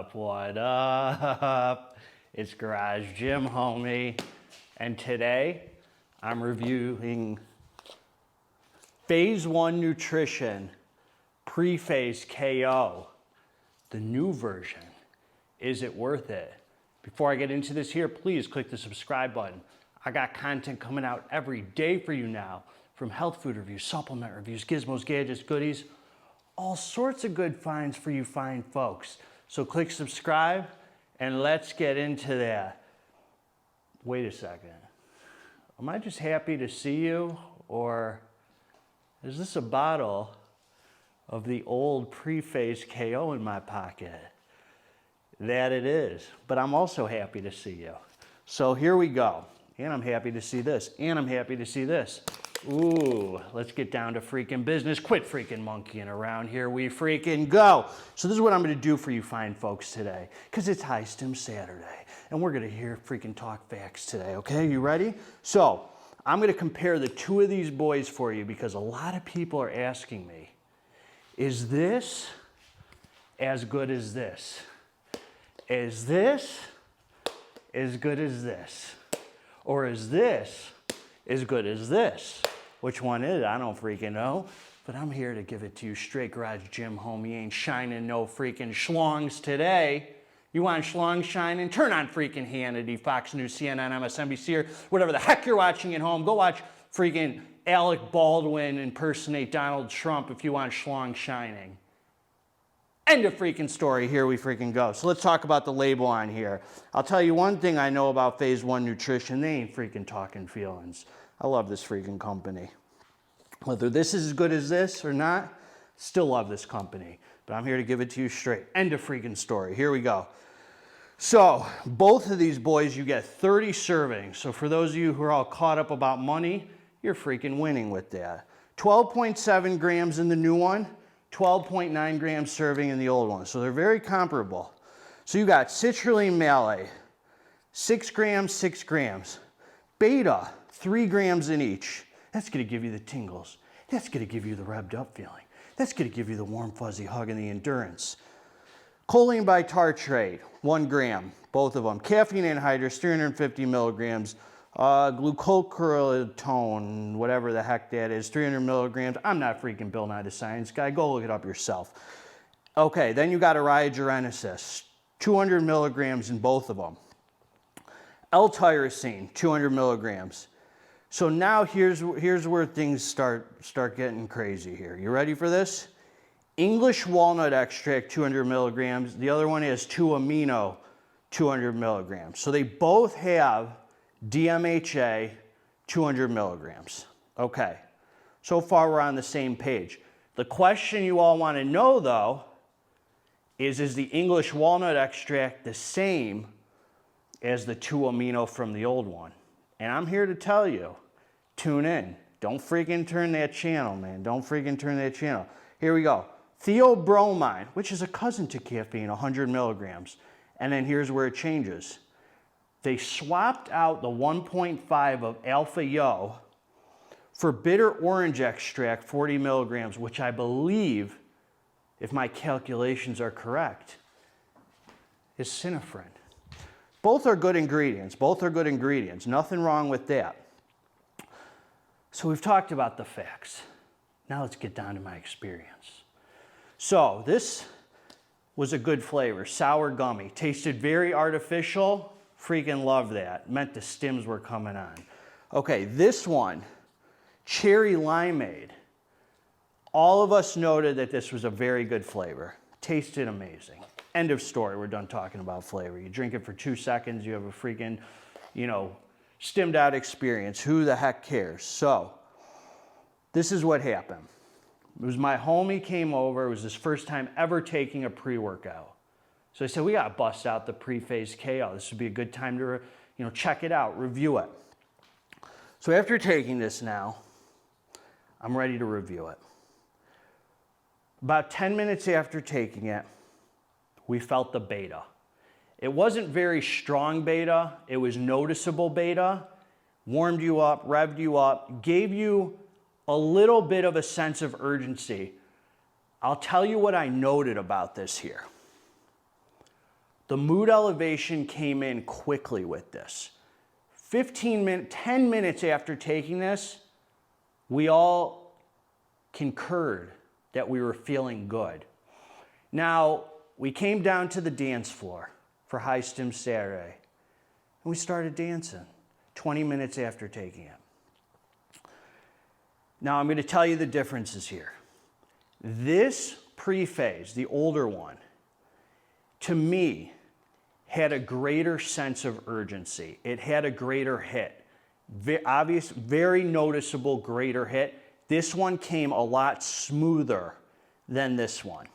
up? What up? It's Garage Gym Homie, and today I'm reviewing Phase 1 Nutrition Pre-Phase KO, the new version. Is it worth it? Before I get into this here, please click the subscribe button. I got content coming out every day for you now, from health food reviews, supplement reviews, gizmos, gadgets, goodies, all sorts of good finds for you fine folks. So click subscribe and let's get into that. Wait a second. Am I just happy to see you, or is this a bottle of the old pre-phase KO in my pocket? That it is, but I'm also happy to see you. So here we go. And I'm happy to see this, and I'm happy to see this. Ooh, let's get down to freaking business. Quit freaking monkeying around. Here we freaking go. So this is what I'm gonna do for you fine folks today, because it's High Stim Saturday, and we're gonna hear freaking talk facts today, okay? You ready? So I'm gonna compare the two of these boys for you, because a lot of people are asking me, is this as good as this? Is this as good as this? Or is this as good as this? Which one is it? I don't freaking know. But I'm here to give it to you straight. Garage Gym Homie ain't shining no freaking schlongs today. You want schlongs shining? Turn on freaking Hannity, Fox News, CNN, MSNBC, or whatever the heck you're watching at home. Go watch freaking Alec Baldwin impersonate Donald Trump if you want schlong shining. End of freaking story. Here we freaking go. So let's talk about the label on here. I'll tell you one thing I know about Phase 1 Nutrition. They ain't freaking talking feelings. I love this freaking company. Whether this is as good as this or not, still love this company. But I'm here to give it to you straight. End of freaking story. Here we go. So both of these boys, you get 30 servings. So for those of you who are all caught up about money, you're freaking winning with that. 12.7 grams in the new one. 12.9 grams serving in the old one. So they're very comparable. So you got citrulline malate, 6 grams, 6 grams. Beta, 3 grams in each. That's gonna give you the tingles. That's gonna give you the revved up feeling. That's gonna give you the warm fuzzy hug and the endurance. Choline bitartrate, 1 gram, both of them. Caffeine anhydrous, 350 milligrams. Glucocorticoid, whatever the heck that is, 300 milligrams. I'm not freaking Bill Nye the Science Guy. Go look it up yourself. Okay, then you got Ariogenesis, 200 milligrams in both of them. L-tyrosine, 200 milligrams. So now here's where things start getting crazy here. You ready for this? English walnut extract, 200 milligrams. The other one is 2-amino, 200 milligrams. So they both have DMHA, 200 milligrams. Okay, so far we're on the same page. The question you all want to know though is the English walnut extract the same as the 2-amino from the old one? And I'm here to tell you, tune in. Don't freaking turn that channel, man. Don't freaking turn that channel. Here we go. Theobromine, which is a cousin to caffeine, 100 milligrams. And then here's where it changes. They swapped out the 1.5 of alpha yo for bitter orange extract, 40 milligrams, which I believe, if my calculations are correct, is synephrine. Both are good ingredients. Both are good ingredients. Nothing wrong with that. So we've talked about the facts. Now let's get down to my experience. So this was a good flavor, sour gummy. Tasted very artificial. Freaking love that. Meant the stims were coming on. Okay, this one, cherry limeade. All of us noted that this was a very good flavor. Tasted amazing. End of story. We're done talking about flavor. You drink it for 2 seconds, you have a freaking, stimmed out experience. Who the heck cares? So, this is what happened. It was my homie came over. It was his first time ever taking a pre-workout. So I said, we got to bust out the pre-phase KO. This would be a good time to, check it out, review it. So after taking this now, I'm ready to review it. About 10 minutes after taking it, we felt the beta. It wasn't very strong beta. It was noticeable beta. Warmed you up, revved you up, gave you a little bit of a sense of urgency. I'll tell you what I noted about this here. The mood elevation came in quickly with this. 10 minutes after taking this, we all concurred that we were feeling good. Now, we came down to the dance floor for High Stim Saturday, and we started dancing 20 minutes after taking it. Now, I'm going to tell you the differences here. This pre-phase, the older one, to me, had a greater sense of urgency. It had a greater hit. Very noticeable greater hit. This one came a lot smoother than this one.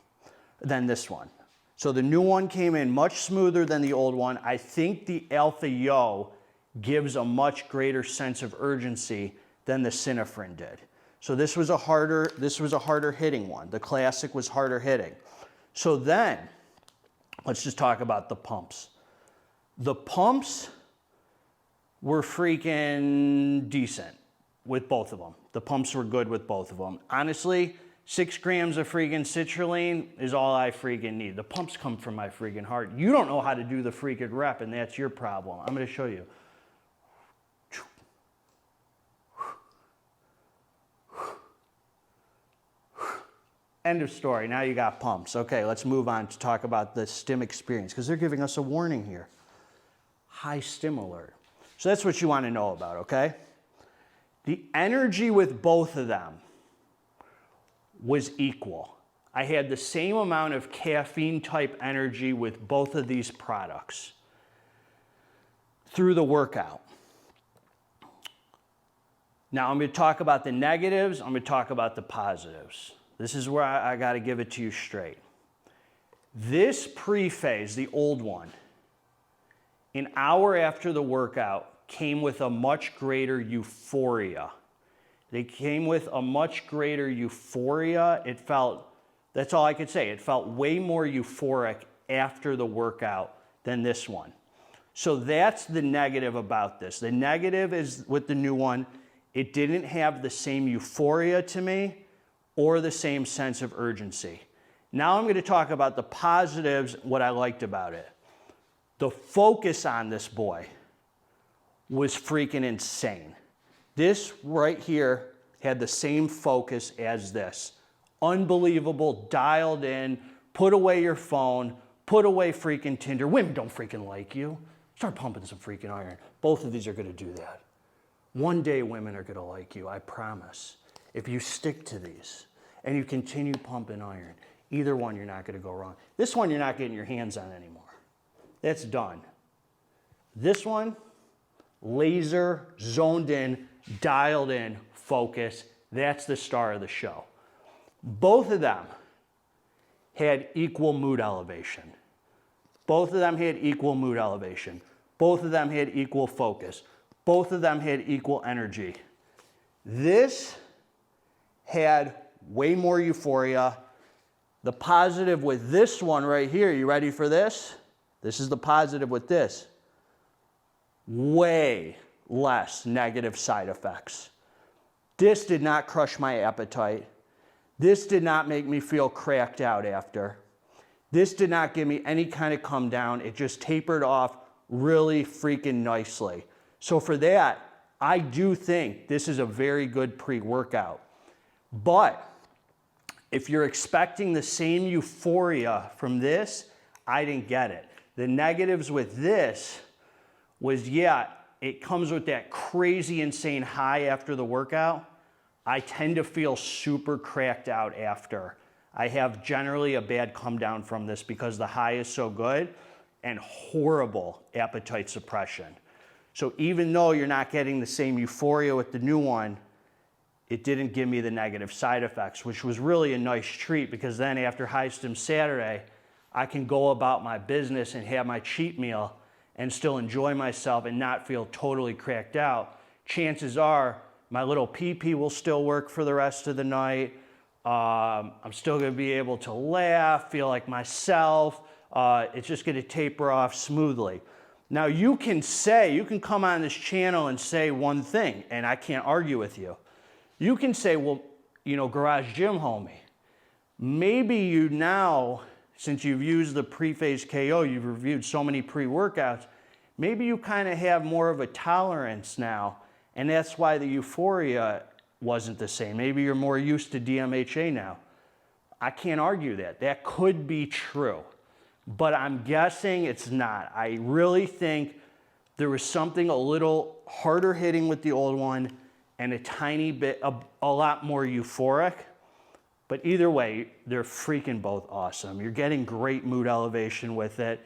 So the new one came in much smoother than the old one. I think the Alpha Yo gives a much greater sense of urgency than the Synephrine did. So this was a harder hitting one. The Classic was harder hitting. So then, let's just talk about the pumps. The pumps were freaking decent with both of them. The pumps were good with both of them. Honestly, 6 grams of freaking citrulline is all I freaking need. The pumps come from my freaking heart. You don't know how to do the freaking rep, and that's your problem. I'm going to show you. End of story. Now you got pumps. Okay, let's move on to talk about the stim experience, because they're giving us a warning here. High stim alert. So that's what you want to know about, okay? The energy with both of them was equal. I had the same amount of caffeine type energy with both of these products through the workout. Now I'm going to talk about the negatives. I'm going to talk about the positives. This is where I got to give it to you straight. This pre-phase, the old one, an hour after the workout came with a much greater euphoria. They came with a much greater euphoria. It felt, that's all I could say, it felt way more euphoric after the workout than this one. So that's the negative about this. The negative is with the new one, it didn't have the same euphoria to me or the same sense of urgency. Now I'm going to talk about the positives, what I liked about it. The focus on this boy was freaking insane. This right here had the same focus as this. Unbelievable, dialed in, put away your phone, put away freaking Tinder. Women don't freaking like you. Start pumping some freaking iron. Both of these are going to do that. One day women are going to like you, I promise. If you stick to these and you continue pumping iron, either one you're not going to go wrong. This one you're not getting your hands on anymore. That's done. This one, laser, zoned in, dialed in, focus. That's the star of the show. Both of them had equal mood elevation. Both of them had equal mood elevation. Both of them had equal focus. Both of them had equal energy. This had way more euphoria. The positive with this one right here, you ready for this? This is the positive with this. Way less negative side effects. This did not crush my appetite. This did not make me feel cracked out after. This did not give me any kind of come down. It just tapered off really freaking nicely. So for that, I do think this is a very good pre-workout. But if you're expecting the same euphoria from this, I didn't get it. The negatives with this was, yeah, it comes with that crazy, insane high after the workout. I tend to feel super cracked out after. I have generally a bad come down from this because the high is so good and horrible appetite suppression. So even though you're not getting the same euphoria with the new one, it didn't give me the negative side effects, which was really a nice treat because then after High Stim Saturday, I can go about my business and have my cheat meal and still enjoy myself and not feel totally cracked out. Chances are my little pee-pee will still work for the rest of the night. I'm still gonna be able to laugh, feel like myself. It's just gonna taper off smoothly. Now you can come on this channel and say one thing, and I can't argue with you. You can say, well, you know, Garage Gym Homie, maybe you now since you've used the pre-phase KO, you've reviewed so many pre-workouts, maybe you kind of have more of a tolerance now, and that's why the euphoria wasn't the same. Maybe you're more used to DMHA now. I can't argue that. That could be true, but I'm guessing it's not. I really think there was something a little harder hitting with the old one and a tiny bit, a lot more euphoric. But either way, they're freaking both awesome. You're getting great mood elevation with it.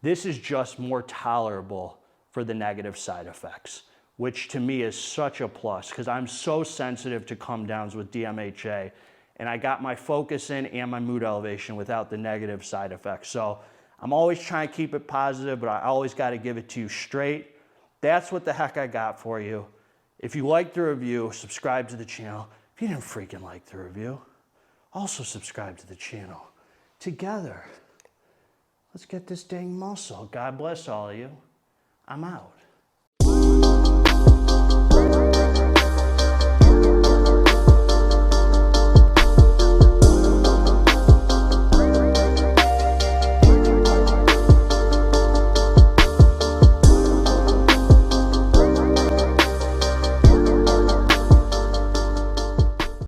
This is just more tolerable for the negative side effects, which to me is such a plus because I'm so sensitive to come downs with DMHA, and I got my focus in and my mood elevation without the negative side effects. So I'm always trying to keep it positive, but I always got to give it to you straight. That's what the heck I got for you. If you liked the review, subscribe to the channel. If you didn't freaking like the review, also subscribe to the channel. Together, let's get this dang muscle. God bless all of you. I'm out.